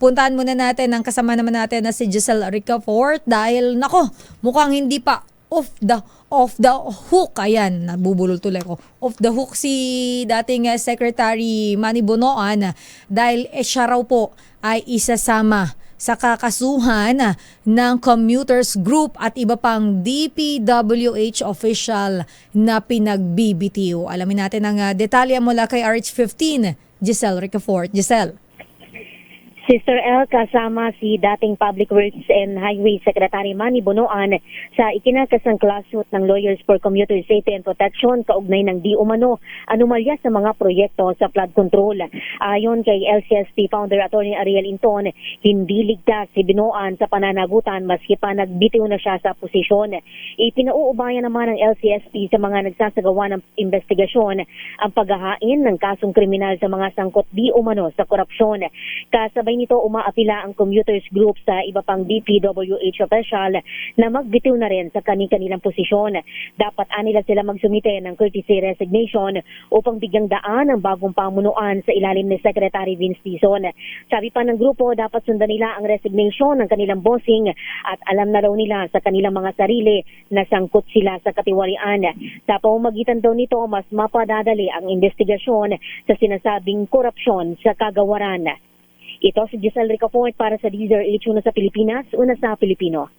puntahan muna natin ang kasama naman natin na si Giselle Ricafort dahil nako, mukhang hindi pa off the hook. Ayan, nabubulol tuloy ko. Off the hook si dating Secretary Manny Bonoan dahil siya raw po ay isasama sa kakasuhan ng Commuters Group at iba pang DPWH official na pinagbibitiw. Alamin natin ang detalye mula kay RH15, Giselle Ricafort. Giselle. Sister El, kasama si dating Public Works and Highway Secretary Manny Bonoan sa ikinakasang klasut ng Lawyers for Commuter Safety and Protection kaugnay ng di umano anomalya sa mga proyekto sa flood control. Ayon kay LCSP founder Attorney Ariel Inton, hindi ligtas si Bonoan sa pananagutan maski pa nagbitiw na siya sa posisyon. Ipinauubayan naman ng LCSP sa mga nagsasagawa ng investigasyon ang paghahain ng kasong kriminal sa mga sangkot di umano sa korupsyon. Kasabay nito umaapila ang Commuters Group sa iba pang DPWH official na magbitiw na rin sa kanilang posisyon. Dapat anila sila magsumite ng courtesy resignation upang bigyang daan ang bagong pamunuan sa ilalim ni Secretary Vince Dizon. Sabi pa ng grupo, dapat sundan nila ang resignation ng kanilang bossing at alam na raw nila sa kanilang mga sarili na sangkot sila sa katiwalian. Sa pamamagitan daw nito, mas mapadadali ang investigasyon sa sinasabing korupsyon sa kagawaran. Ito si Giselle Ricafort para sa DZRH, una sa Pilipinas, una sa Pilipino.